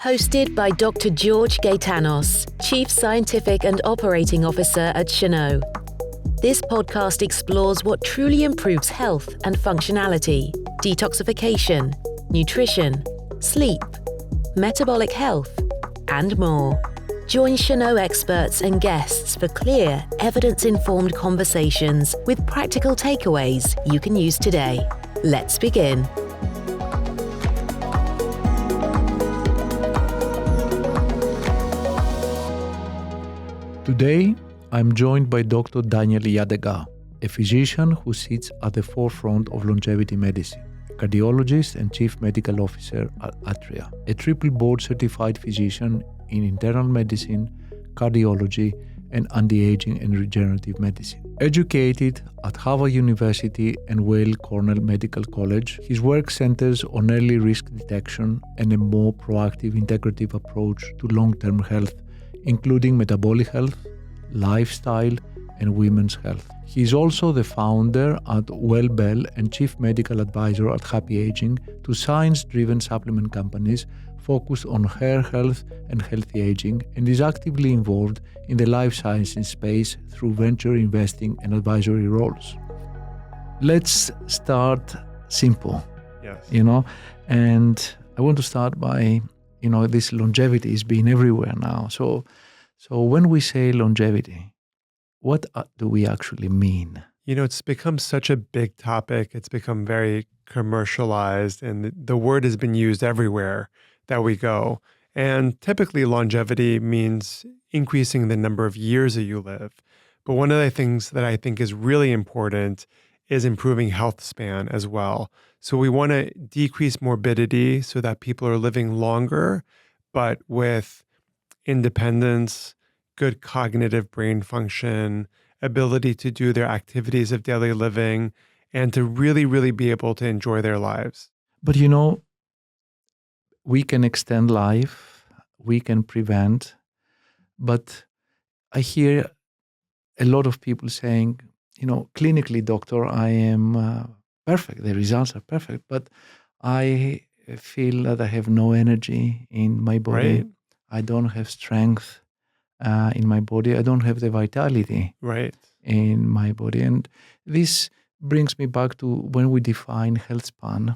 Hosted by Dr. George Gaitanos, Chief Scientific and Operating Officer at Chenot. This podcast explores what truly improves health and functionality, detoxification, nutrition, sleep, metabolic health, and more. Join Chenot experts and guests for clear, evidence-informed conversations with practical takeaways you can use today. Let's begin. Today, I'm joined by Dr. Daniel Yadegar, a physician who sits at the forefront of longevity medicine, cardiologist and chief medical officer at Atria, a triple board certified physician in internal medicine, cardiology, and anti-aging and regenerative medicine. Educated at Harvard University and Weill Cornell Medical College, his work centers on early risk detection and a more proactive integrative approach to long-term health, including metabolic health, lifestyle, and women's health. He is also the founder at WellBell and chief medical advisor at Happy Aging, two science-driven supplement companies focused on hair health and healthy aging, and is actively involved in the life sciences space through venture investing and advisory roles. Let's start simple, Yes. And I want to start by this longevity is being everywhere now. So when we say longevity, what do we actually mean? It's become such a big topic. It's become very commercialized, and the word has been used everywhere that we go. And typically longevity means increasing the number of years that you live. But one of the things that I think is really important is improving health span as well. So we want to decrease morbidity so that people are living longer, but with independence, good cognitive brain function, ability to do their activities of daily living, and to really, really be able to enjoy their lives. But we can extend life, we can prevent, but I hear a lot of people saying, clinically, doctor, I am perfect. The results are perfect, but I feel that I have no energy in my body. Right. I don't have strength in my body. I don't have the vitality in my body. And this brings me back to when we define health span,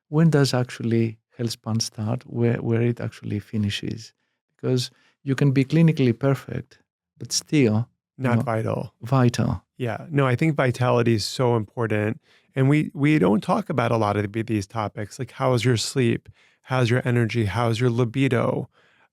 when does actually health span start, where it actually finishes? Because you can be clinically perfect, but still not vital. Yeah. No, I think vitality is so important. And we don't talk about a lot of these topics, like how's your sleep? How's your energy? How's your libido?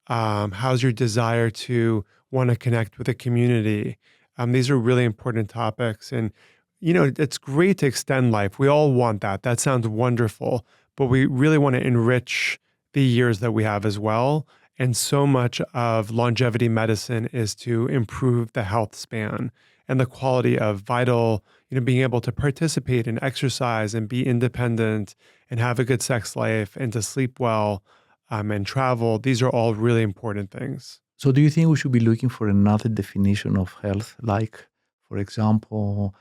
How's your desire to want to connect with a community? These are really important topics. And, it's great to extend life. We all want that. That sounds wonderful. But we really want to enrich the years that we have as well. And so much of longevity medicine is to improve the health span and the quality of vital, being able to participate in exercise and be independent and have a good sex life and to sleep well and travel. These are all really important things. So do you think we should be looking for another definition of health, like, for example,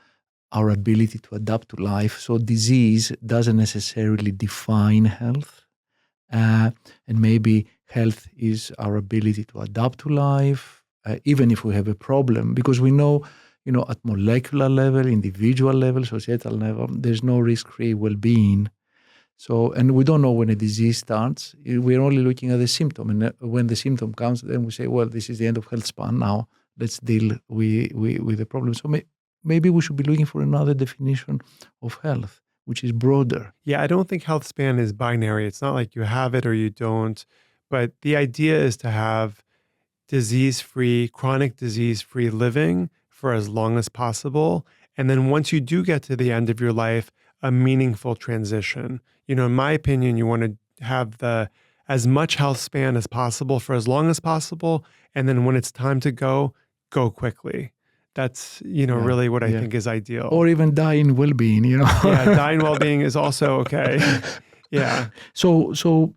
our ability to adapt to life? So disease doesn't necessarily define health. And maybe health is our ability to adapt to life, even if we have a problem, because we know, at molecular level, individual level, societal level, there's no risk-free well-being. So, and we don't know when a disease starts. We're only looking at the symptom. And when the symptom comes, then we say, well, this is the end of health span. Now let's deal with the problem. So maybe we should be looking for another definition of health, which is broader. Yeah, I don't think health span is binary. It's not like you have it or you don't. But the idea is to have disease-free, chronic disease-free living for as long as possible. And then once you do get to the end of your life, a meaningful transition. In my opinion, you want to have as much health span as possible for as long as possible. And then when it's time to go quickly. That's, really what I think is ideal. Or even die in well-being, Yeah, die in well-being is also okay. Yeah. So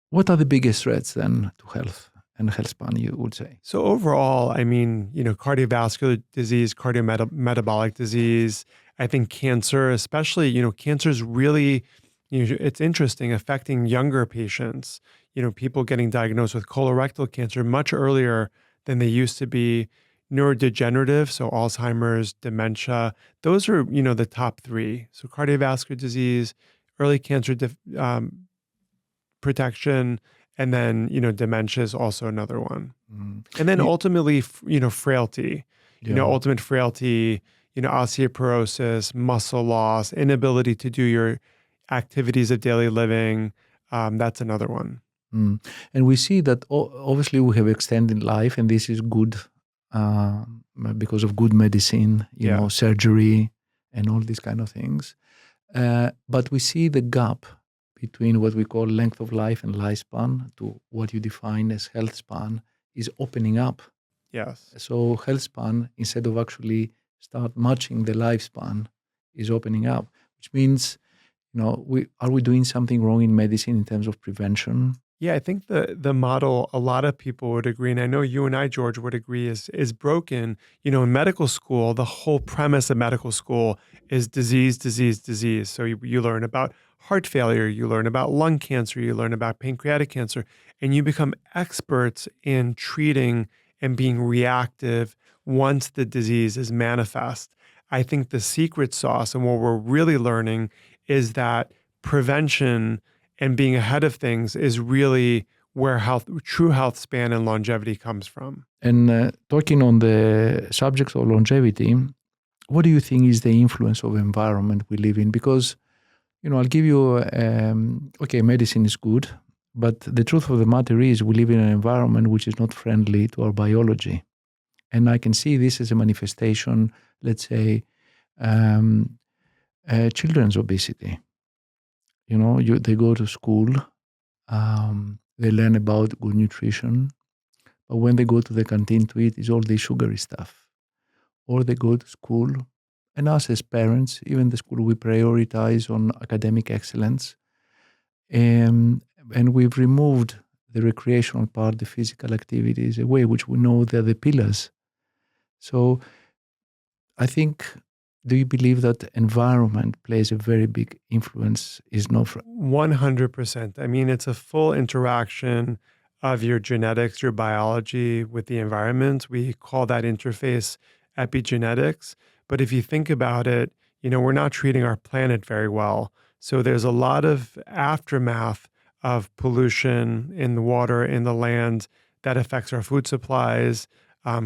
what are the biggest threats then to health and health span, you would say? So overall, cardiovascular disease, cardiometabolic disease, I think cancer, especially, cancer is really It's interesting, affecting younger patients, people getting diagnosed with colorectal cancer much earlier than they used to be. Neurodegenerative, so Alzheimer's, dementia, those are, the top three. So cardiovascular disease, early cancer protection, and then, dementia is also another one. And then ultimately, frailty, ultimate frailty, osteoporosis, muscle loss, inability to do your activities of daily living. That's another one. And we see that obviously we have extended life, and this is good because of good medicine, surgery and all these kind of things. But we see the gap between what we call length of life and lifespan to what you define as health span is opening up. Yes. So health span, instead of actually start matching the lifespan, is opening up, which means, are we doing something wrong in medicine in terms of prevention? Yeah, I think the model, a lot of people would agree, and I know you and I, George, would agree, is broken. In medical school, the whole premise of medical school is disease, disease, disease. So you learn about heart failure, you learn about lung cancer, you learn about pancreatic cancer, and you become experts in treating and being reactive once the disease is manifest. I think the secret sauce and what we're really learning is that prevention and being ahead of things is really where true health span and longevity comes from. And talking on the subject of longevity, what do you think is the influence of environment we live in? Because, I'll give you, medicine is good, but the truth of the matter is we live in an environment which is not friendly to our biology. And I can see this as a manifestation, let's say, children's obesity. They go to school, they learn about good nutrition, but when they go to the canteen to eat, it's all this sugary stuff. Or they go to school, and us as parents, even the school, we prioritize on academic excellence, and we've removed the recreational part, the physical activities away, which we know they're the pillars. So I think, do you believe that environment plays a very big influence? 100%. I mean, it's a full interaction of your genetics, your biology with the environment. We call that interface epigenetics. But if you think about it, we're not treating our planet very well. So there's a lot of aftermath of pollution in the water, in the land, that affects our food supplies,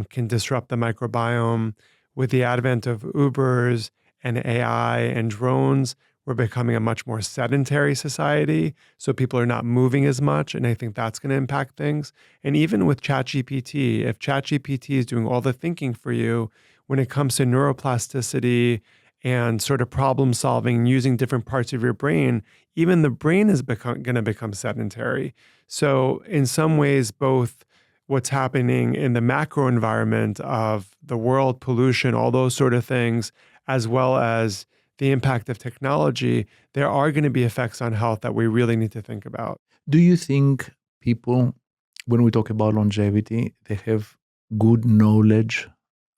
can disrupt the microbiome. With the advent of Ubers and AI and drones, we're becoming a much more sedentary society. So people are not moving as much. And I think that's going to impact things. And even with ChatGPT, if ChatGPT is doing all the thinking for you, when it comes to neuroplasticity and sort of problem solving using different parts of your brain, even the brain is going to become sedentary. So in some ways, both what's happening in the macro environment of the world, pollution, all those sort of things, as well as the impact of technology, there are going to be effects on health that we really need to think about. Do you think people, when we talk about longevity, they have good knowledge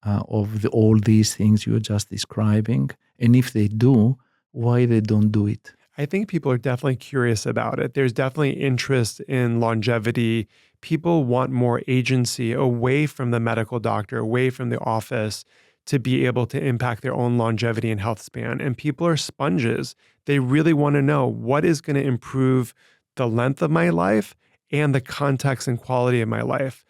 of all these things you're just describing? And if they do, why they don't do it? I think people are definitely curious about it. There's definitely interest in longevity. People want more agency away from the medical doctor, away from the office, to be able to impact their own longevity and health span. And people are sponges. They really want to know what is going to improve the length of my life and the context and quality of my life.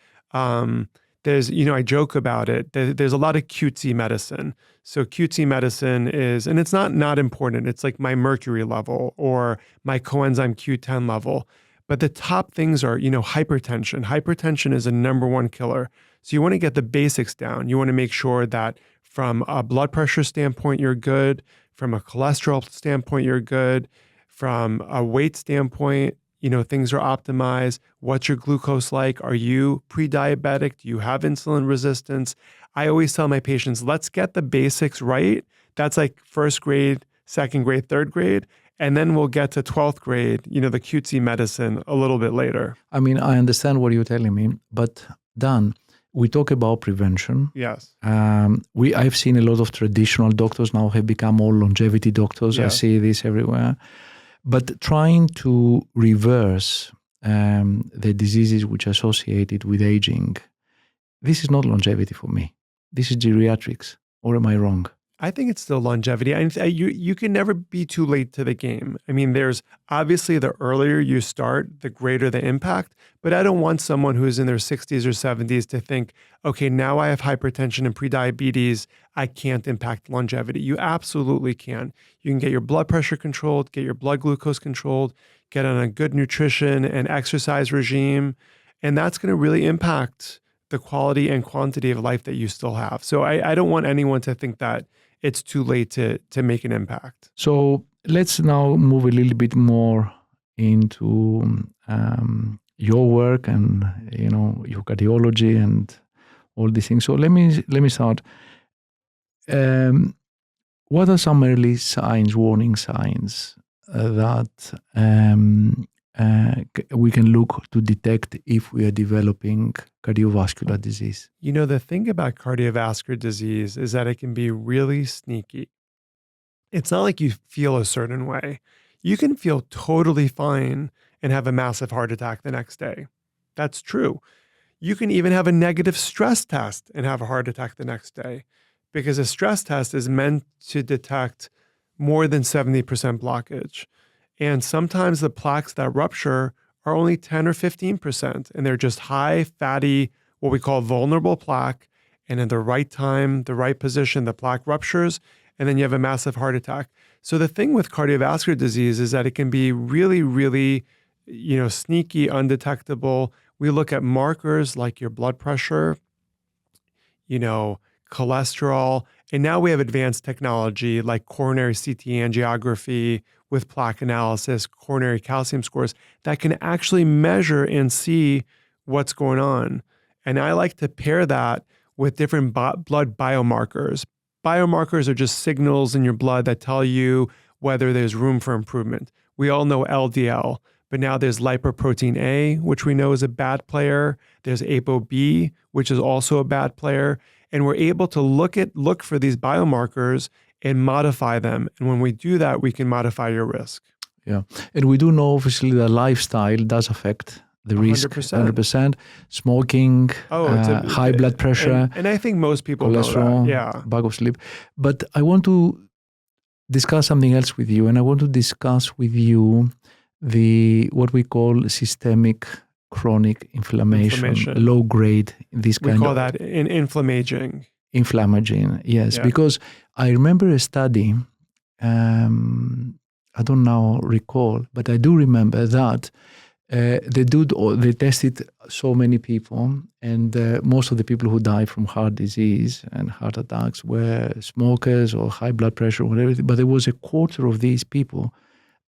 There's, I joke about it. There's a lot of cutesy medicine. So cutesy medicine is, and it's not important. It's like my mercury level or my coenzyme Q10 level. But the top things are, hypertension. Hypertension is a number one killer. So you want to get the basics down. You want to make sure that from a blood pressure standpoint, you're good. From a cholesterol standpoint, you're good. From a weight standpoint, things are optimized. What's your glucose like? Are you pre-diabetic? Do you have insulin resistance? I always tell my patients, let's get the basics right. That's like first grade, second grade, third grade. And then we'll get to 12th grade, the cutesy medicine a little bit later. I mean, I understand what you're telling me, but Dan, we talk about prevention. Yes. I've seen a lot of traditional doctors now have become all longevity doctors. Yes. I see this everywhere. But trying to reverse the diseases which are associated with aging, this is not longevity for me. This is geriatrics. Or am I wrong? I think it's still longevity. And you can never be too late to the game. I mean, there's obviously the earlier you start, the greater the impact. But I don't want someone who's in their 60s or 70s to think, okay, now I have hypertension and prediabetes, I can't impact longevity. You absolutely can. You can get your blood pressure controlled, get your blood glucose controlled, get on a good nutrition and exercise regime. And that's going to really impact the quality and quantity of life that you still have. So I don't want anyone to think that it's too late to make an impact. So let's now move a little bit more into your work and your cardiology and all these things. So let me start. What are some early signs, warning signs that we can look to detect if we are developing cardiovascular disease? The thing about cardiovascular disease is that it can be really sneaky. It's not like you feel a certain way. You can feel totally fine and have a massive heart attack the next day. That's true. You can even have a negative stress test and have a heart attack the next day, because a stress test is meant to detect more than 70% blockage. And sometimes the plaques that rupture are only 10 or 15%, and they're just high, fatty, what we call vulnerable plaque. And in the right time, the right position, the plaque ruptures, and then you have a massive heart attack. So the thing with cardiovascular disease is that it can be really, really, sneaky, undetectable. We look at markers like your blood pressure, cholesterol, and now we have advanced technology like coronary CT angiography with plaque analysis, coronary calcium scores that can actually measure and see what's going on. And I like to pair that with different blood biomarkers. Biomarkers are just signals in your blood that tell you whether there's room for improvement. We all know LDL, but now there's lipoprotein A, which we know is a bad player. There's ApoB, which is also a bad player. And we're able to look for these biomarkers and modify them. And when we do that, we can modify your risk. Yeah. And we do know, obviously, that lifestyle does affect the risk. 100%. Smoking, high blood pressure. And I think most people cholesterol, know that. Yeah. bag of sleep. But I want to discuss something else with you. And I want to discuss with you what we call systemic chronic inflammation. Low grade. We call that inflammaging. Inflammaging, yes. Yeah. Because I remember a study, I don't now recall, but I do remember that they tested so many people, and most of the people who died from heart disease and heart attacks were smokers or high blood pressure or whatever. But there was a quarter of these people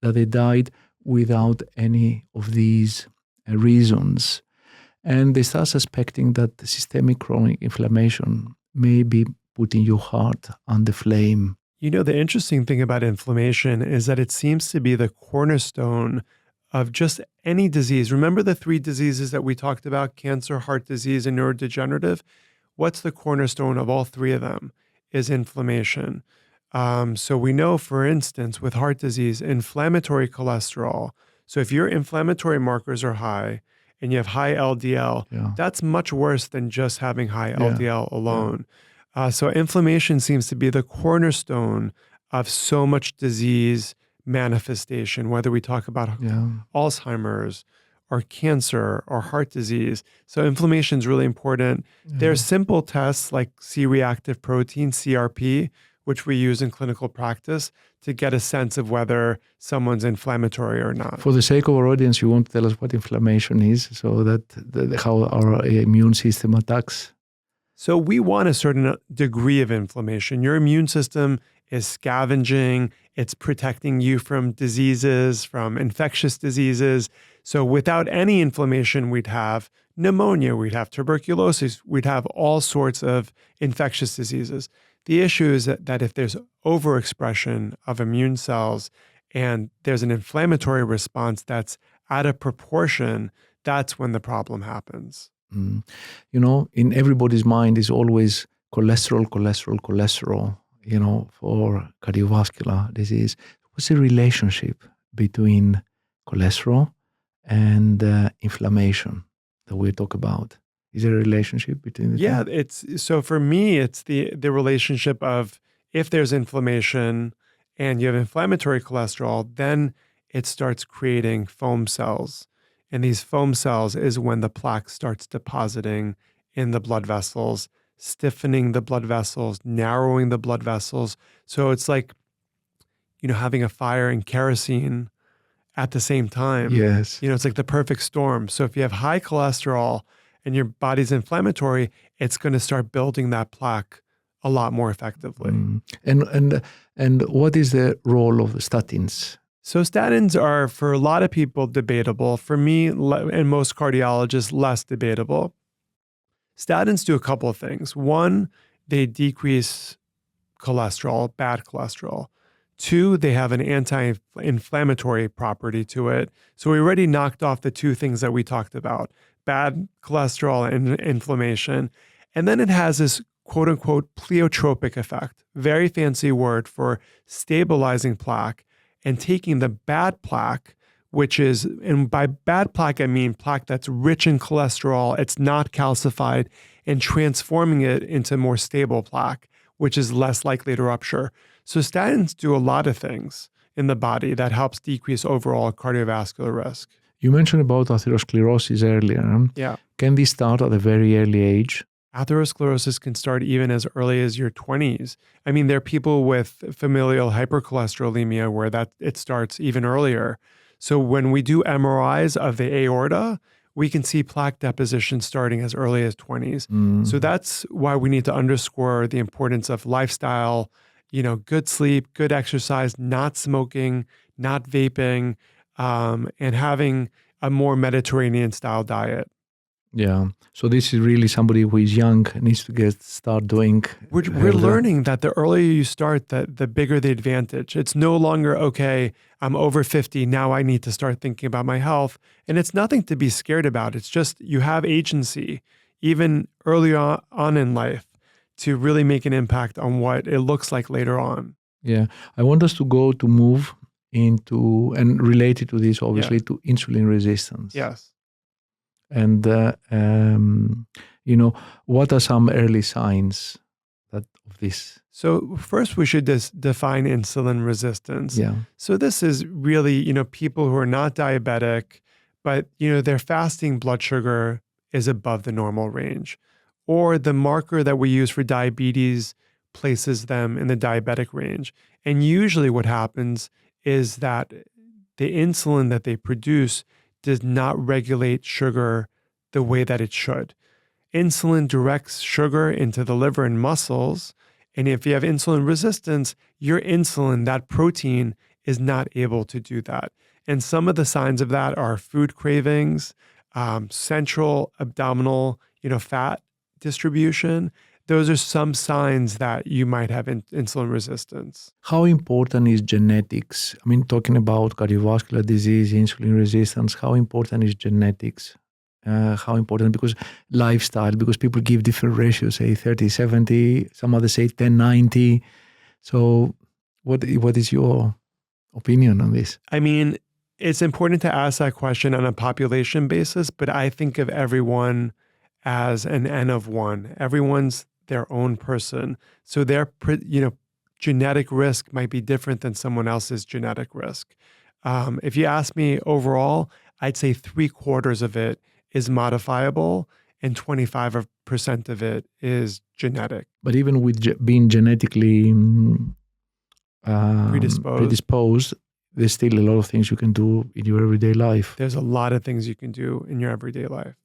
that they died without any of these reasons. And they start suspecting that systemic chronic inflammation may be putting your heart under flame. The interesting thing about inflammation is that it seems to be the cornerstone of just any disease. Remember the 3 diseases that we talked about, cancer, heart disease, and neurodegenerative? What's the cornerstone of all 3 of them is inflammation. So we know, for instance, with heart disease, inflammatory cholesterol. So if your inflammatory markers are high and you have high LDL, that's much worse than just having high LDL alone. So inflammation seems to be the cornerstone of so much disease manifestation, whether we talk about Alzheimer's or cancer or heart disease. So inflammation is really important. There's simple tests like C-reactive protein, CRP, which we use in clinical practice to get a sense of whether someone's inflammatory or not. For the sake of our audience, you want to tell us what inflammation is, so that how our immune system attacks? So we want a certain degree of inflammation. Your immune system is scavenging, it's protecting you from diseases, from infectious diseases. So without any inflammation, we'd have pneumonia, we'd have tuberculosis, we'd have all sorts of infectious diseases. The issue is that if there's overexpression of immune cells and there's an inflammatory response that's out of proportion, that's when the problem happens. In everybody's mind is always cholesterol, for cardiovascular disease. What's the relationship between cholesterol and inflammation that we talk about? Is there a relationship between the two? Yeah, so for me, it's the relationship of if there's inflammation and you have inflammatory cholesterol, then it starts creating foam cells. And these foam cells is when the plaque starts depositing in the blood vessels, stiffening the blood vessels, narrowing the blood vessels. So it's like, having a fire and kerosene at the same time. Yes. It's like the perfect storm. So if you have high cholesterol and your body's inflammatory, it's going to start building that plaque a lot more effectively. And what is the role of statins? So statins are, for a lot of people, debatable. For me and most cardiologists, less debatable. Statins do a couple of things. One, they decrease cholesterol, bad cholesterol. Two, they have an anti-inflammatory property to it. So we already knocked off the two things that we talked about, bad cholesterol and inflammation. And then it has this quote unquote pleiotropic effect, very fancy word for stabilizing plaque and taking the bad plaque, which is, and by bad plaque, I mean plaque that's rich in cholesterol, it's not calcified, and transforming it into more stable plaque, which is less likely to rupture. So statins do a lot of things in the body that helps decrease overall cardiovascular risk. You mentioned about atherosclerosis earlier. Yeah. Can this start at a very early age? Atherosclerosis can start even as early as your 20s. I mean, there are people with familial hypercholesterolemia where it starts even earlier. So when we do MRIs of the aorta, we can see plaque deposition starting as early as 20s. So that's why we need to underscore the importance of lifestyle, good sleep, good exercise, not smoking, not vaping, and having a more Mediterranean style diet. Yeah. So this is really somebody who is young, needs to start doing. We're learning that the earlier you start, the bigger the advantage. It's no longer, okay, I'm over 50, now I need to start thinking about my health. And it's nothing to be scared about. It's just you have agency, even early on in life, to really make an impact on what it looks like later on. Yeah. I want us to move into, and related to this, obviously, to insulin resistance. Yes. And, what are some early signs of this? So first we should define insulin resistance. Yeah. So this is really, people who are not diabetic, but, their fasting blood sugar is above the normal range. Or the marker that we use for diabetes places them in the diabetic range. And usually what happens is that the insulin that they produce does not regulate sugar the way that it should. Insulin directs sugar into the liver and muscles. And if you have insulin resistance, your insulin, that protein, is not able to do that. And some of the signs of that are food cravings, central abdominal, fat distribution. Those are some signs that you might have insulin resistance. How important is genetics? I mean, talking about cardiovascular disease, insulin resistance, how important is genetics? How important? Because lifestyle, because people give different ratios, say 30-70, some others say 10-90. So what is your opinion on this? I mean, it's important to ask that question on a population basis, but I think of everyone as an N of one. Everyone's their own person. So their, genetic risk might be different than someone else's genetic risk. If you ask me overall, I'd say 3/4 of it is modifiable and 25% of it is genetic. But even with being genetically predisposed, there's still a lot of things you can do in your everyday life. There's a lot of things you can do in your everyday life.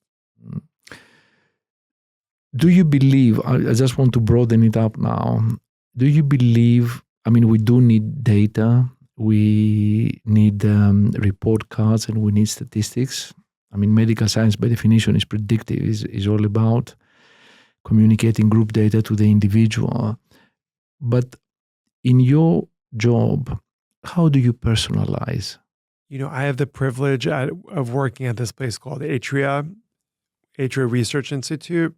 Do you believe, I just want to broaden it up now, do you believe, I mean, we do need data, we need report cards, and we need statistics. I mean, medical science by definition is predictive, is all about communicating group data to the individual. But in your job, how do you personalize? I have the privilege of working at this place called Atria Research Institute,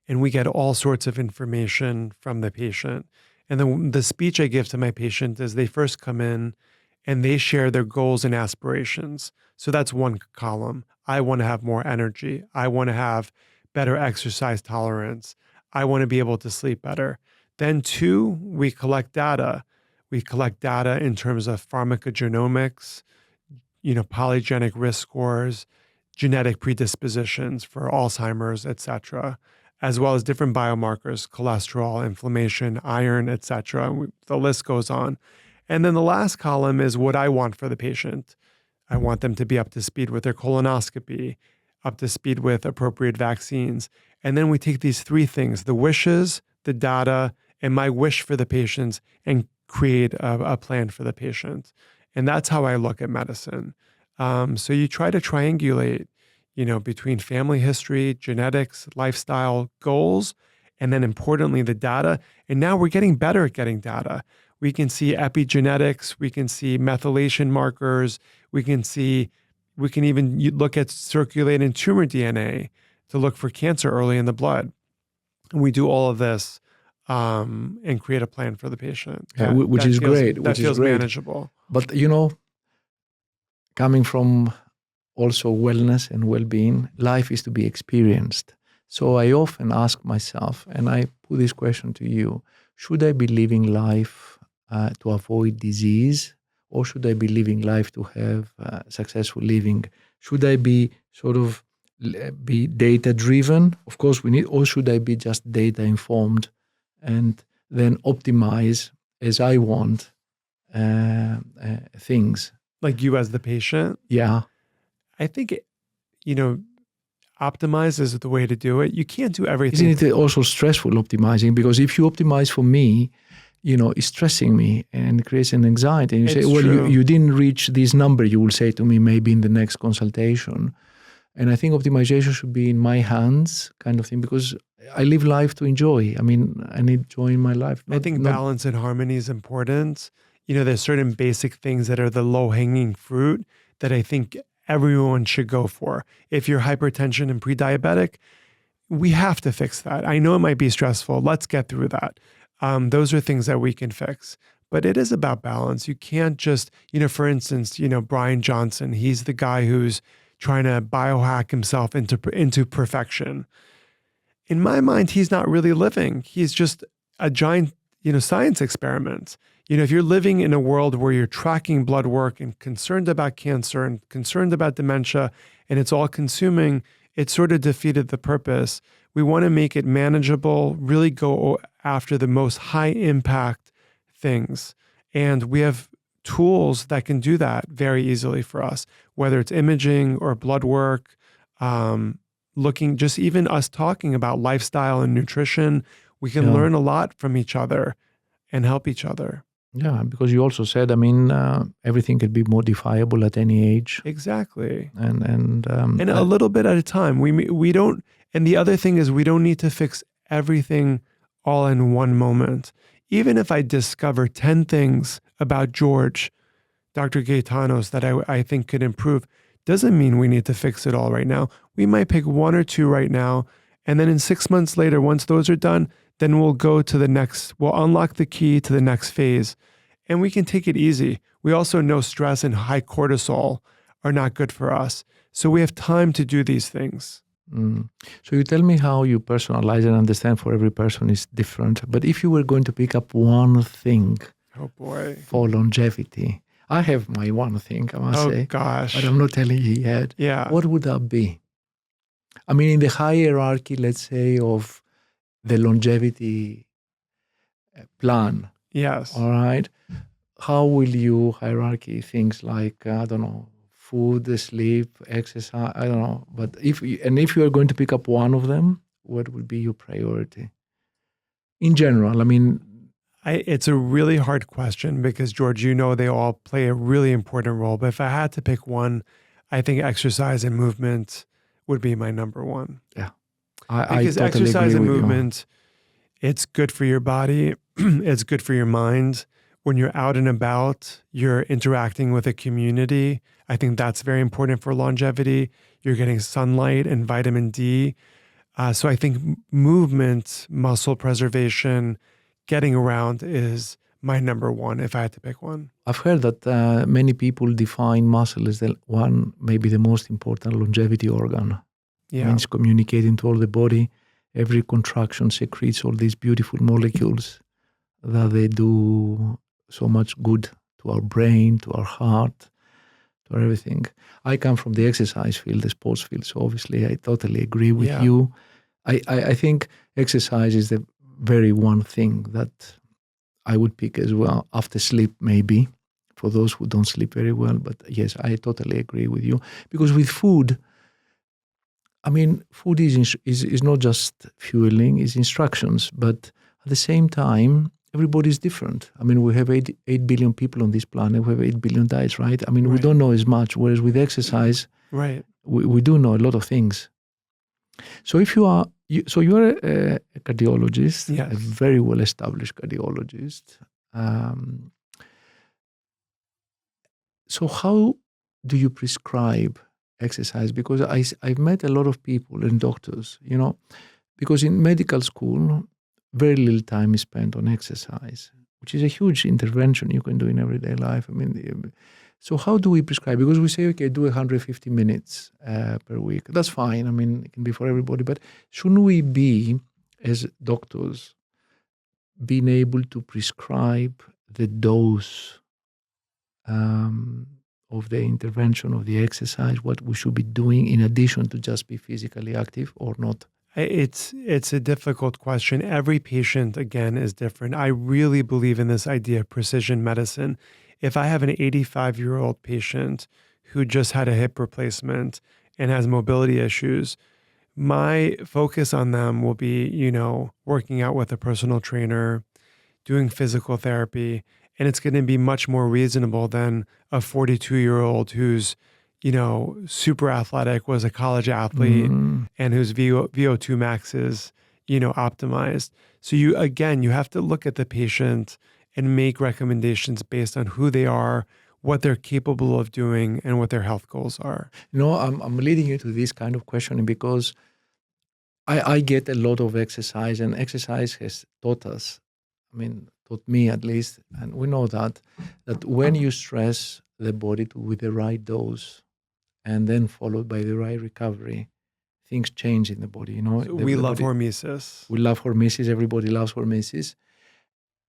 and we get all sorts of information from the patient. And then the speech I give to my patient is they first come in and they share their goals and aspirations. So that's one column. I want to have more energy. I want to have better exercise tolerance. I want to be able to sleep better. Then 2, we collect data. We collect data in terms of pharmacogenomics, polygenic risk scores, genetic predispositions for Alzheimer's, et cetera, as well as different biomarkers, cholesterol, inflammation, iron, et cetera. The list goes on. And then the last column is what I want for the patient. I want them to be up to speed with their colonoscopy, up to speed with appropriate vaccines. And then we take these 3 things, the wishes, the data, and my wish for the patients, and create a plan for the patient. And that's how I look at medicine. So you try to triangulate, between family history, genetics, lifestyle, goals, and then importantly, the data. And now we're getting better at getting data. We can see epigenetics, we can see methylation markers, we can even look at circulating tumor DNA to look for cancer early in the blood. And we do all of this and create a plan for the patient. Which is great. That feels manageable. But, coming from also wellness and well-being, life is to be experienced. So I often ask myself, and I put this question to you, should I be living life to avoid disease, or should I be living life to have successful living? Should I be be data-driven? Of course we need, or should I be just data-informed and then optimize as I want things? Like you as the patient? Yeah. I think, optimize is the way to do it. You can't do everything. Isn't it also stressful optimizing? Because if you optimize for me, it's stressing me and creates an anxiety. And you say, well, you didn't reach this number, you will say to me maybe in the next consultation. And I think optimization should be in my hands kind of thing, because I live life to enjoy. I mean, I need joy in my life. I think balance and harmony is important. There's certain basic things that are the low-hanging fruit that I think everyone should go for. If you're hypertension and pre-diabetic, we have to fix that. I know it might be stressful. Let's get through that. Those are things that we can fix. But it is about balance. You can't just, for instance, Brian Johnson, he's the guy who's trying to biohack himself into perfection. In my mind, he's not really living. He's just a giant, science experiment. If you're living in a world where you're tracking blood work and concerned about cancer and concerned about dementia, and it's all consuming, it sort of defeated the purpose. We want to make it manageable, really go after the most high impact things. And we have tools that can do that very easily for us, whether it's imaging or blood work, looking, just even us talking about lifestyle and nutrition, we can learn a lot from each other and help each other. Yeah, because you also said, everything can be modifiable at any age. Exactly. And a little bit at a time. We don't, and the other thing is we don't need to fix everything all in one moment. Even if I discover 10 things about George, Dr. Gaitanos, that I think could improve, doesn't mean we need to fix it all right now. We might pick 1 or 2 right now, and then in 6 months later, once those are done, then we'll go to the next, we'll unlock the key to the next phase. And we can take it easy. We also know stress and high cortisol are not good for us. So we have time to do these things. So you tell me how you personalize and understand for every person is different. But if you were going to pick up one thing for longevity, I have my one thing, I must say. Oh, gosh. But I'm not telling you yet. Yeah. What would that be? In the hierarchy, let's say, of the longevity plan. Yes. All right. How will you hierarchy things like, food, sleep, exercise, I don't know. But if you are going to pick up one of them, what would be your priority? In general, it's a really hard question because, George, they all play a really important role. But if I had to pick one, I think exercise and movement would be my number one. Yeah. Because I totally exercise and agree with movement, it's good for your body. It's good for your mind. When you're out and about, you're interacting with a community. I think that's very important for longevity. You're getting sunlight and vitamin D. So I think movement, muscle preservation, getting around is my number one if I had to pick one. I've heard that many people define muscle as the one, maybe the most important longevity organ. Yeah. It means communicating to all the body. Every contraction secretes all these beautiful molecules that they do so much good to our brain, to our heart, to everything. I come from the exercise field, the sports field, so obviously I totally agree with you. I think exercise is the very one thing that I would pick as well, after sleep maybe, for those who don't sleep very well. But yes, I totally agree with you. Because with food, I mean, food is not just fueling, it's instructions. But at the same time, everybody is different. I mean, we have 8 billion people on this planet. We have 8 billion diets, right? I mean, we don't know as much. Whereas with exercise, we do know a lot of things. So if you are, you're a cardiologist, a very well-established cardiologist. So how do you prescribe exercise? Because I've met a lot of people and doctors, because in medical school, very little time is spent on exercise, which is a huge intervention you can do in everyday life. I mean, so how do we prescribe? Because we say, okay, do 150 minutes per week. That's fine. I mean, it can be for everybody. But shouldn't we be, as doctors, being able to prescribe the dose of the intervention, of the exercise, what we should be doing in addition to just be physically active or not? It's a difficult question. Every patient, again, is different. I really believe in this idea of precision medicine. If I have an 85-year-old patient who just had a hip replacement and has mobility issues, my focus on them will be, working out with a personal trainer, doing physical therapy, and it's going to be much more reasonable than a 42-year-old who's, super athletic, was a college athlete, and whose VO2 max is, optimized. So you have to look at the patient and make recommendations based on who they are, what they're capable of doing, and what their health goals are. I'm leading you to this kind of questioning because I get a lot of exercise, and exercise has taught us, taught me at least, and we know that when you stress the body with the right dose and then followed by the right recovery, things change in the body. So we love hormesis. We love hormesis. Everybody loves hormesis.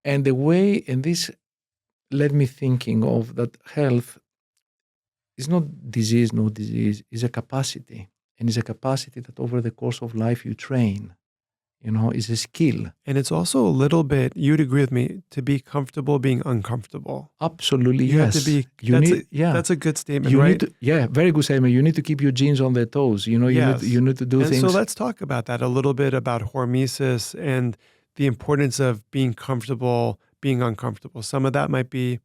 And this led me thinking of that health is not disease, is a capacity. And it's a capacity that over the course of life you train, is a skill. And it's also a little bit, you'd agree with me, to be comfortable being uncomfortable. Absolutely, you yes. Have to be, that's a good statement, right? Very good statement. You need to keep your genes on their toes. You need to do things. So let's talk about that a little bit, about hormesis and the importance of being comfortable, being uncomfortable. Some of that might be,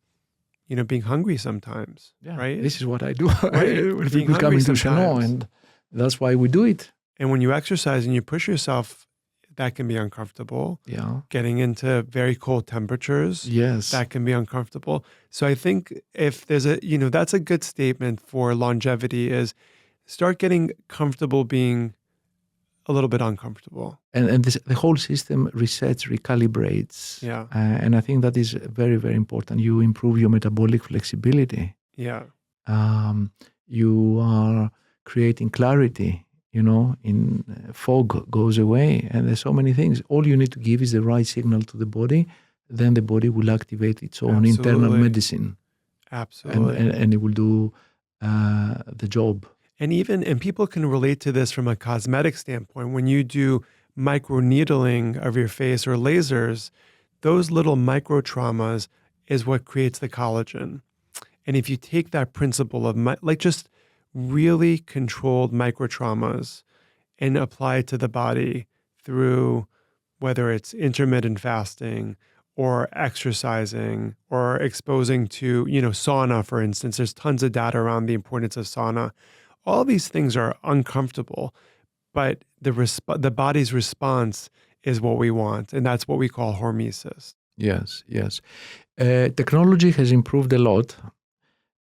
being hungry sometimes, right? This is what I do. Right? When people come into Chenot, and that's why we do it. And when you exercise and you push yourself, that can be uncomfortable. Yeah. Getting into very cold temperatures. Yes. That can be uncomfortable. So I think if there's that's a good statement for longevity, is start getting comfortable being a little bit uncomfortable. And the whole system resets, recalibrates. Yeah. And I think that is very, very important. You improve your metabolic flexibility. Yeah. You are creating clarity, in fog goes away. And there's so many things. All you need to give is the right signal to the body. Then the body will activate its own internal medicine. Absolutely. And it will do the job. And people can relate to this from a cosmetic standpoint. When you do microneedling of your face or lasers, those little micro traumas is what creates the collagen. And if you take that principle of just really controlled micro traumas and apply it to the body through whether it's intermittent fasting or exercising or exposing to, sauna, for instance, there's tons of data around the importance of sauna. All these things are uncomfortable, but the body's response is what we want, and that's what we call hormesis. Yes. Technology has improved a lot,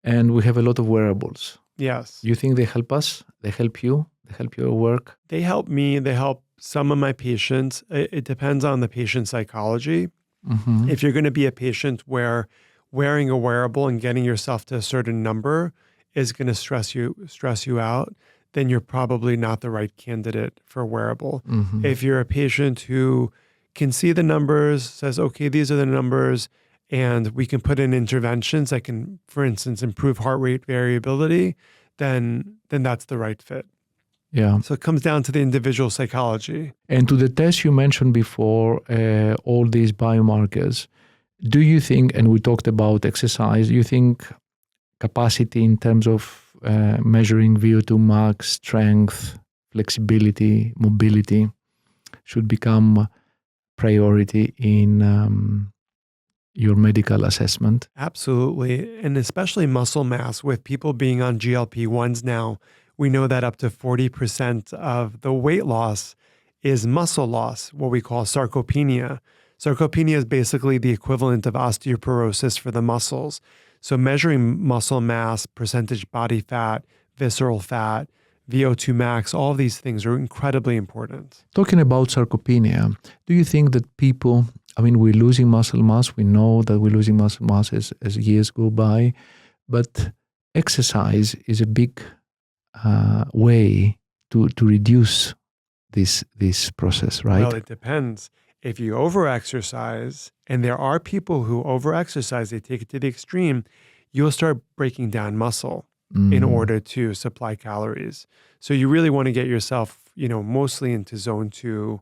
and we have a lot of wearables. Yes. You think they help us? They help you? They help your work? They help me. They help some of my patients. It depends on the patient's psychology. If you're going to be a patient where wearing a wearable and getting yourself to a certain number is going to stress you out, then you're probably not the right candidate for a wearable. If you're a patient who can see the numbers, says, okay, these are the numbers, and we can put in interventions that can, for instance, improve heart rate variability, then that's the right fit. Yeah. So it comes down to the individual psychology. And to the test you mentioned before, all these biomarkers, do you think, and we talked about exercise, you think capacity in terms of measuring VO2 max, strength, flexibility, mobility should become priority in your medical assessment? Absolutely. And especially muscle mass. With people being on GLP-1s now, we know that up to 40% of the weight loss is muscle loss, what we call sarcopenia. Sarcopenia is basically the equivalent of osteoporosis for the muscles. So measuring muscle mass, percentage body fat, visceral fat, VO2 max, all of these things are incredibly important. Talking about sarcopenia, do you think that people, we're losing muscle mass, we know that we're losing muscle mass as years go by, but exercise is a big way to reduce this process, right? Well, it depends. If you over-exercise, and there are people who over-exercise, they take it to the extreme, you'll start breaking down muscle in order to supply calories. So you really want to get yourself, mostly into zone 2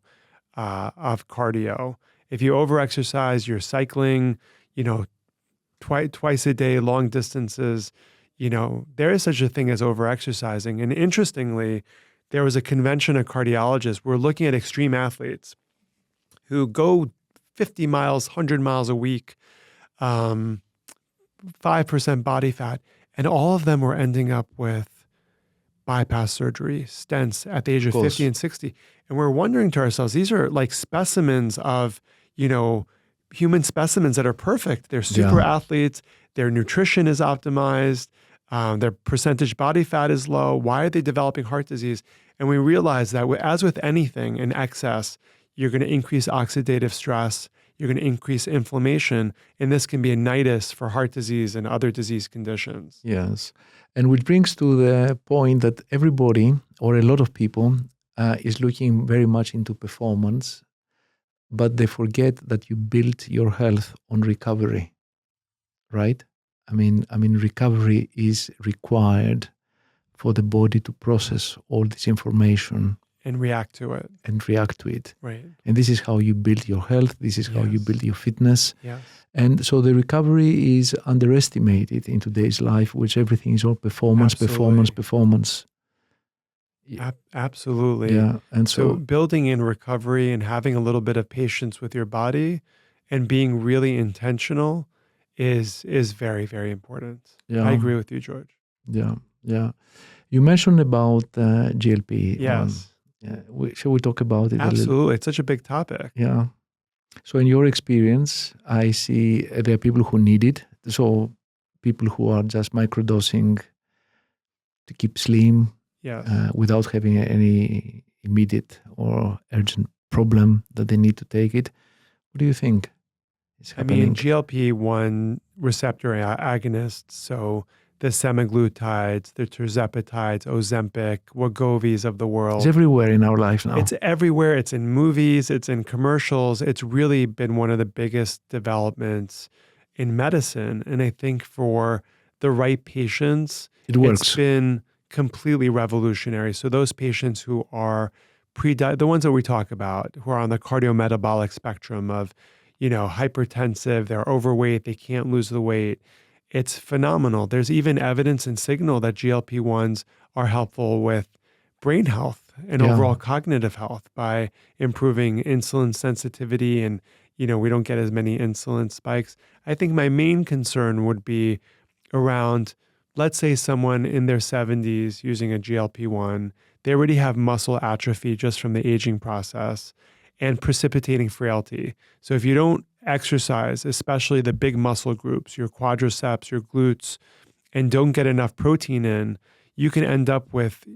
of cardio. If you over-exercise, you're cycling, twice a day, long distances, there is such a thing as over-exercising. And interestingly, there was a convention of cardiologists. We're looking at extreme athletes who go 50 miles, 100 miles a week, 5% body fat, and all of them were ending up with bypass surgery, stents at the age of 50 and 60. And we're wondering to ourselves, these are like specimens of, human specimens that are perfect. They're super athletes. Their nutrition is optimized. Their percentage body fat is low. Why are they developing heart disease? And we realize that as with anything in excess, you're going to increase oxidative stress, you're going to increase inflammation, and this can be a nidus for heart disease and other disease conditions. Yes. And which brings to the point that everybody, or a lot of people, is looking very much into performance, but they forget that you build your health on recovery, right? Recovery is required for the body to process all this information and react to it. Right. And this is how you build your health. This is how you build your fitness. Yes. And so the recovery is underestimated in today's life, which everything is all performance. Absolutely. Yeah. And so building in recovery and having a little bit of patience with your body and being really intentional is very, very important. Yeah. I agree with you, George. Yeah. You mentioned about GLP. Yes. Shall we talk about it? Absolutely. It's such a big topic. Yeah. So in your experience, I see there are people who need it. So people who are just microdosing to keep slim without having any immediate or urgent problem that they need to take it. What do you think is happening? GLP-1 receptor agonists, so the semaglutides, the tirzepatides, Ozempic, Wegovy's of the world. It's everywhere in our life now. It's everywhere. It's in movies. It's in commercials. It's really been one of the biggest developments in medicine. And I think for the right patients, it works. It's been completely revolutionary. So those patients who are the ones that we talk about, who are on the cardiometabolic spectrum of, hypertensive, they're overweight, they can't lose the weight. It's phenomenal. There's even evidence and signal that GLP-1s are helpful with brain health and overall cognitive health by improving insulin sensitivity and, we don't get as many insulin spikes. I think my main concern would be around, let's say someone in their 70s using a GLP-1, they already have muscle atrophy just from the aging process and precipitating frailty. So if you don't exercise, especially the big muscle groups, your quadriceps, your glutes, and don't get enough protein in, you can end up with,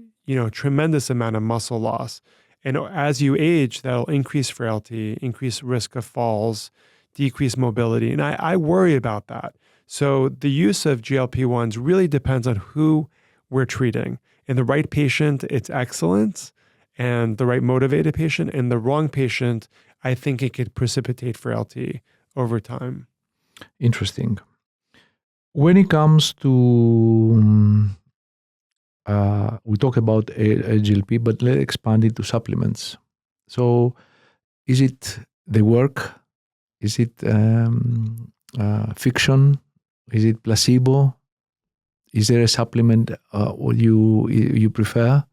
tremendous amount of muscle loss. And as you age, that'll increase frailty, increase risk of falls, decreased mobility. And I worry about that. So the use of GLP-1s really depends on who we're treating. In the right patient, it's excellent, and the right motivated patient. In the wrong patient, I think it could precipitate frailty over time. Interesting. When it comes to, we talk about GLP, but let's expand it to supplements. So is it the work? Is it fiction? Is it placebo? Is there a supplement what you prefer?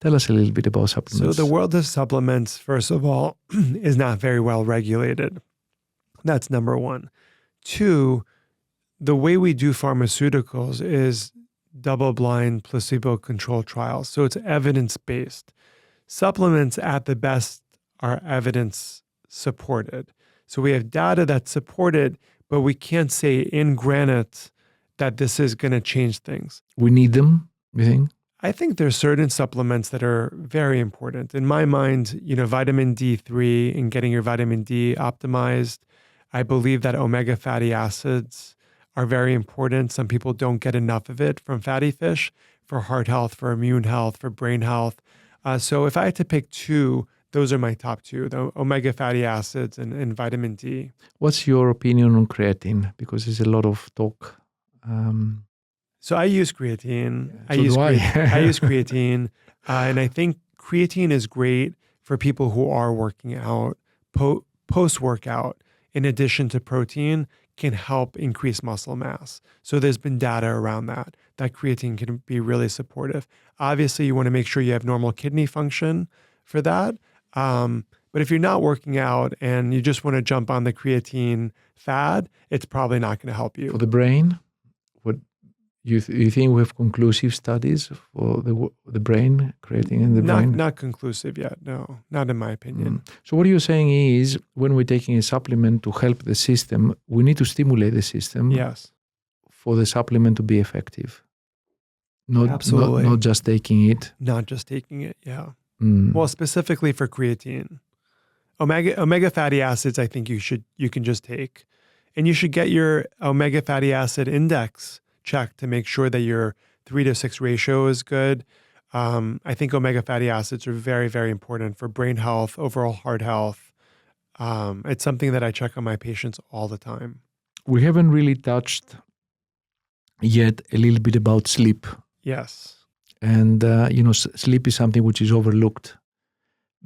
Tell us a little bit about supplements. So the world of supplements, first of all, is not very well regulated. That's number one. Two, the way we do pharmaceuticals is double-blind, placebo-controlled trials. So it's evidence-based. Supplements at the best are evidence-supported. So we have data that's supported, but we can't say in granite that this is going to change things. We need them, you think? I think there's certain supplements that are very important. In my mind, vitamin D3 and getting your vitamin D optimized. I believe that omega fatty acids are very important. Some people don't get enough of it from fatty fish for heart health, for immune health, for brain health. So if I had to pick two, those are my top two, the omega fatty acids and vitamin D. What's your opinion on creatine? Because there's a lot of talk. So I use creatine. Yeah, I use creatine. And I think creatine is great for people who are working out. Post-workout, in addition to protein, can help increase muscle mass. So there's been data around that creatine can be really supportive. Obviously, you want to make sure you have normal kidney function for that. But if you're not working out and you just want to jump on the creatine fad, it's probably not going to help you. For the brain, what you think we have conclusive studies for the brain, creatine in the brain? Not conclusive yet, no, not in my opinion. So what you're saying is when we're taking a supplement to help the system, we need to stimulate the system. Yes. For the supplement to be effective. Absolutely. Not just taking it. Not just taking it, yeah. Well, specifically for creatine. Omega fatty acids, I think you can just take. And you should get your omega fatty acid index checked to make sure that your 3-to-6 ratio is good. I think omega fatty acids are very, very important for brain health, overall heart health. It's something that I check on my patients all the time. We haven't really touched yet a little bit about sleep. Yes. And, sleep is something which is overlooked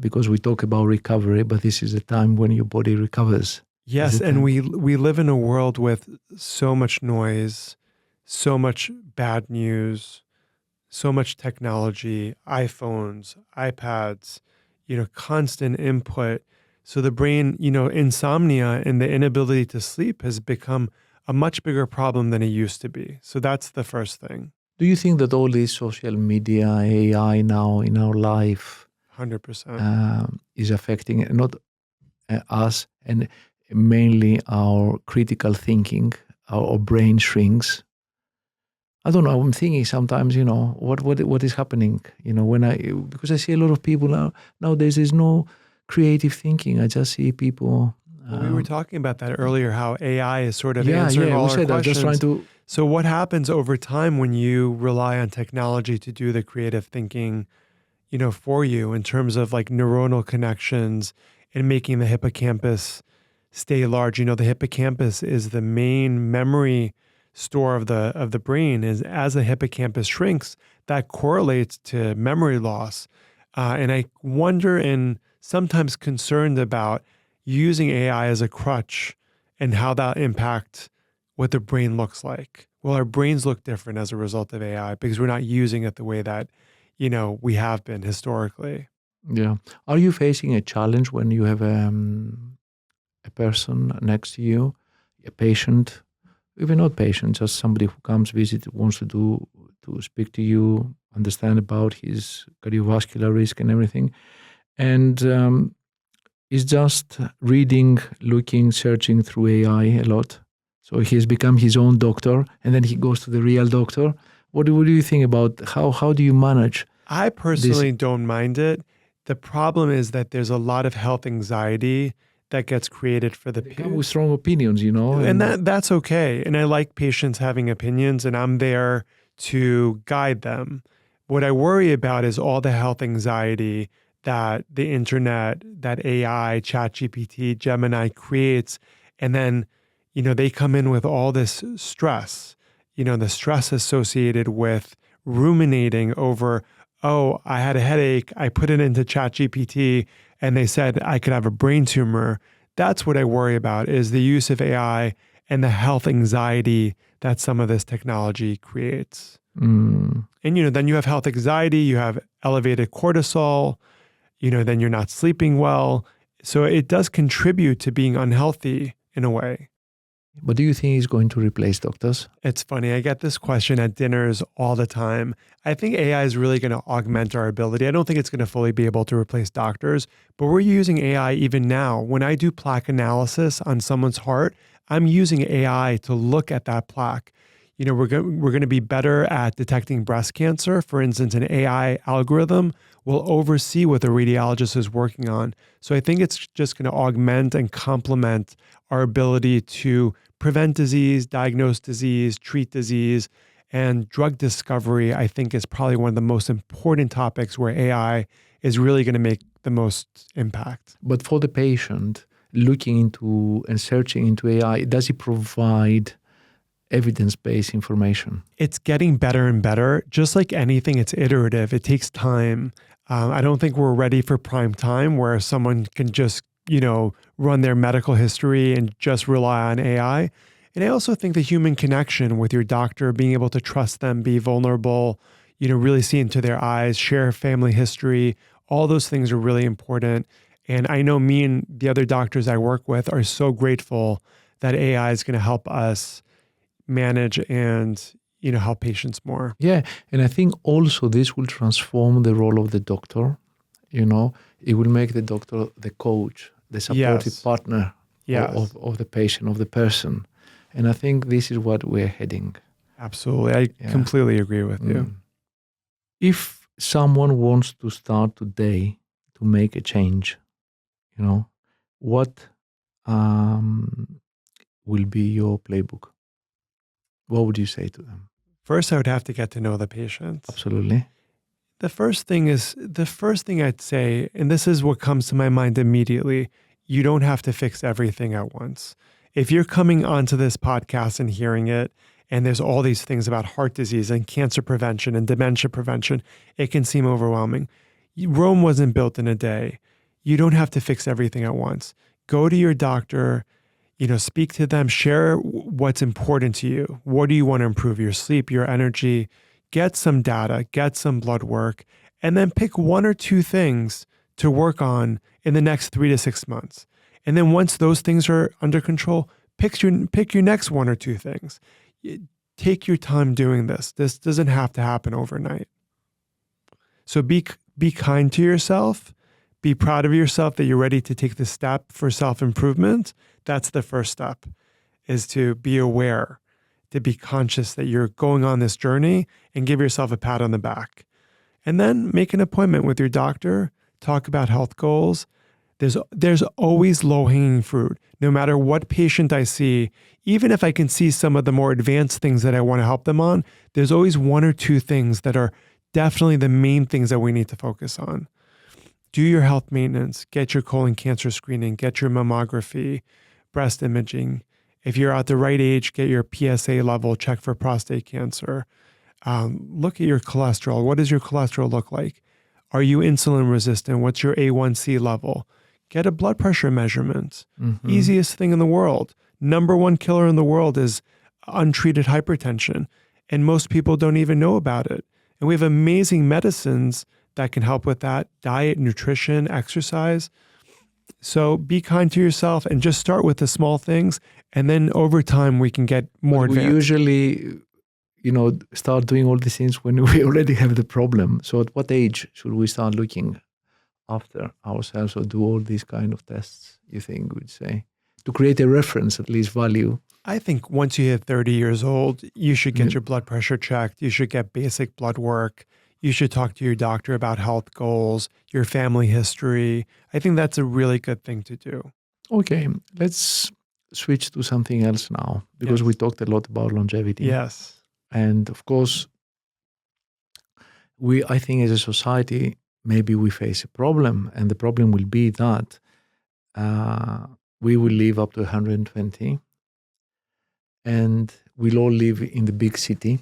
because we talk about recovery, but this is a time when your body recovers. Yes, and we live in a world with so much noise, so much bad news, so much technology, iPhones, iPads, constant input. So the brain, insomnia and the inability to sleep has become a much bigger problem than it used to be. So that's the first thing. Do you think that all this social media, AI now in our life 100% is affecting not us and mainly our critical thinking, our brain shrinks? I don't know. I'm thinking sometimes, what is happening? Because I see a lot of people nowadays. There's no creative thinking. I just see people. We were talking about that earlier. How AI is sort of answering all our questions. Just trying to. So what happens over time when you rely on technology to do the creative thinking, for you in terms of like neuronal connections and making the hippocampus stay large? The hippocampus is the main memory store of the brain. Is as the hippocampus shrinks, that correlates to memory loss. And I wonder and sometimes concerned about using AI as a crutch and how that impacts what the brain looks like. Well, our brains look different as a result of AI because we're not using it the way that, we have been historically. Yeah. Are you facing a challenge when you have a person next to you, a patient, even not patient, just somebody who comes visit, wants to speak to you, understand about his cardiovascular risk and everything, and is just reading, looking, searching through AI a lot. So he has become his own doctor, and then he goes to the real doctor. What do you think about how do you manage? I personally don't mind it. The problem is that there's a lot of health anxiety that gets created for the They come with strong opinions, and that's okay. And I like patients having opinions, and I'm there to guide them. What I worry about is all the health anxiety that the internet, that AI, ChatGPT, Gemini creates. And then, they come in with all this stress, the stress associated with ruminating over, oh, I had a headache. I put it into ChatGPT and they said I could have a brain tumor. That's what I worry about, is the use of AI and the health anxiety that some of this technology creates. Mm. And, then you have health anxiety, you have elevated cortisol, then you're not sleeping well. So it does contribute to being unhealthy in a way. But do you think it's going to replace doctors? It's funny. I get this question at dinners all the time. I think AI is really going to augment our ability. I don't think it's going to fully be able to replace doctors, but we're using AI even now. When I do plaque analysis on someone's heart, I'm using AI to look at that plaque. We're going to be better at detecting breast cancer. For instance, an AI algorithm will oversee what the radiologist is working on. So I think it's just going to augment and complement our ability to prevent disease, diagnose disease, treat disease, and drug discovery. I think is probably one of the most important topics where AI is really going to make the most impact. But for the patient, looking into and searching into AI, does it provide evidence-based information? It's getting better and better. Just like anything, it's iterative. It takes time. I don't think we're ready for prime time where someone can just, run their medical history and just rely on AI. And I also think the human connection with your doctor, being able to trust them, be vulnerable, really see into their eyes, share family history, all those things are really important. And I know me and the other doctors I work with are so grateful that AI is going to help us manage and, help patients more. Yeah. And I think also this will transform the role of the doctor. It will make the doctor the coach, the supportive partner of the patient, of the person. And I think this is what we're heading. Absolutely. I completely agree with you. If someone wants to start today to make a change, what will be your playbook? What would you say to them? First, I would have to get to know the patient. Absolutely. The first thing I'd say, and this is what comes to my mind immediately, you don't have to fix everything at once. If you're coming onto this podcast and hearing it, and there's all these things about heart disease and cancer prevention and dementia prevention, it can seem overwhelming. Rome wasn't built in a day. You don't have to fix everything at once. Go to your doctor, speak to them, share what's important to you. What do you want to improve? Your sleep, your energy, get some data, get some blood work, and then pick one or two things to work on in the next 3 to 6 months. And then once those things are under control, pick your next one or two things. Take your time doing this. This doesn't have to happen overnight. So be kind to yourself. Be proud of yourself that you're ready to take the step for self-improvement. That's the first step, is to be aware, to be conscious that you're going on this journey, and give yourself a pat on the back. And then make an appointment with your doctor, talk about health goals. There's always low-hanging fruit. No matter what patient I see, even if I can see some of the more advanced things that I want to help them on, there's always one or two things that are definitely the main things that we need to focus on. Do your health maintenance, get your colon cancer screening, get your mammography, breast imaging. If you're at the right age, get your PSA level, check for prostate cancer. Look at your cholesterol. What does your cholesterol look like? Are you insulin resistant? What's your A1C level? Get a blood pressure measurement. Mm-hmm. Easiest thing in the world. Number one killer in the world is untreated hypertension. And most people don't even know about it. And we have amazing medicines that can help with that. Diet, nutrition, exercise. So be kind to yourself and just start with the small things. And then over time, we can get more advanced. We usually, start doing all these things when we already have the problem. So at what age should we start looking after ourselves or do all these kind of tests, you think, would say, to create a reference, at least value? I think once you hit 30 years old, you should get your blood pressure checked. You should get basic blood work. You should talk to your doctor about health goals, your family history. I think that's a really good thing to do. Okay, let's switch to something else now, because we talked a lot about longevity. Yes. And of course, I think as a society, maybe we face a problem, and the problem will be that we will live up to 120, and we'll all live in the big city,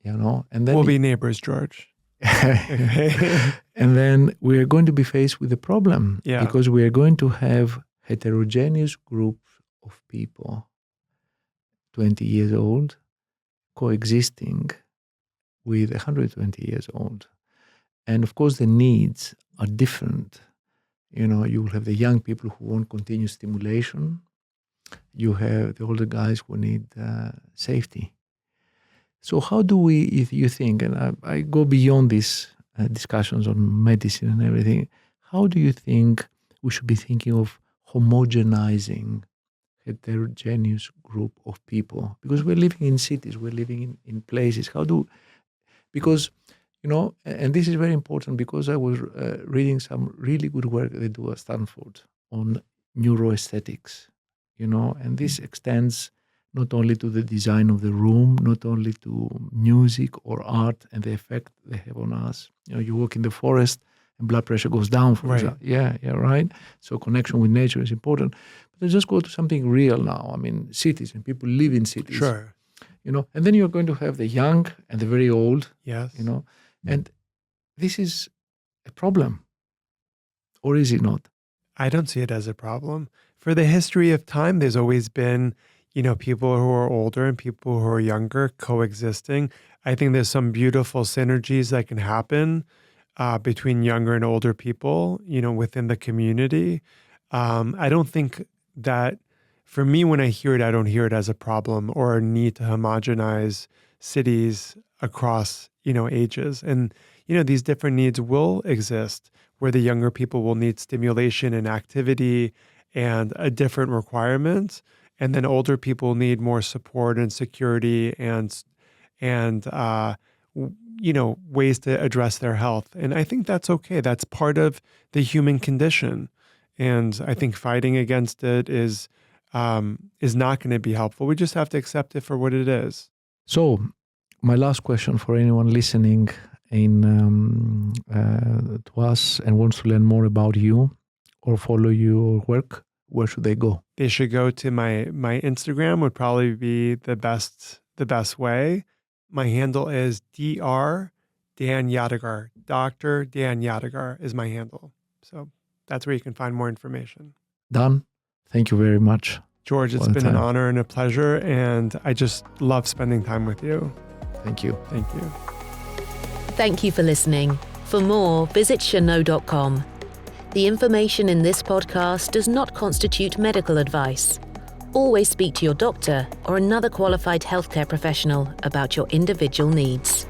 and then we'll be neighbors, George. And then we are going to be faced with a problem, because we are going to have heterogeneous groups of people, 20 years old, coexisting with 120 years old. And of course, the needs are different. You will have the young people who want continuous stimulation. You have the older guys who need safety. So how do we, if you think, and I go beyond these discussions on medicine and everything, how do you think we should be thinking of homogenizing heterogeneous group of people? Because we're living in cities, we're living in places. Because, and this is very important, because I was reading some really good work they do at Stanford on neuroaesthetics, and this extends not only to the design of the room, not only to music or art and the effect they have on us. You walk in the forest and blood pressure goes down, for example. Yeah, right? So connection with nature is important. But let's just go to something real now. I mean, cities, and people live in cities. Sure. And then you're going to have the young and the very old. Yes. And this is a problem. Or is it not? I don't see it as a problem. For the history of time, there's always been, people who are older and people who are younger coexisting. I think there's some beautiful synergies that can happen between younger and older people, within the community. I don't think that, for me, when I hear it, I don't hear it as a problem or a need to homogenize cities across, ages. And, these different needs will exist, where the younger people will need stimulation and activity and a different requirement. And then older people need more support and security and ways to address their health. And I think that's okay. That's part of the human condition. And I think fighting against it is not going to be helpful. We just have to accept it for what it is. So my last question for anyone listening to us and wants to learn more about you or follow your work, where should they go? They should go to my Instagram, would probably be the best way. My handle is Dr. Dan Yadegar. Dr. Dan Yadegar is my handle. So that's where you can find more information. Dan, thank you very much. George, it's been an honor and a pleasure, and I just love spending time with you. Thank you. Thank you. Thank you for listening. For more, visit Chenot.com. The information in this podcast does not constitute medical advice. Always speak to your doctor or another qualified healthcare professional about your individual needs.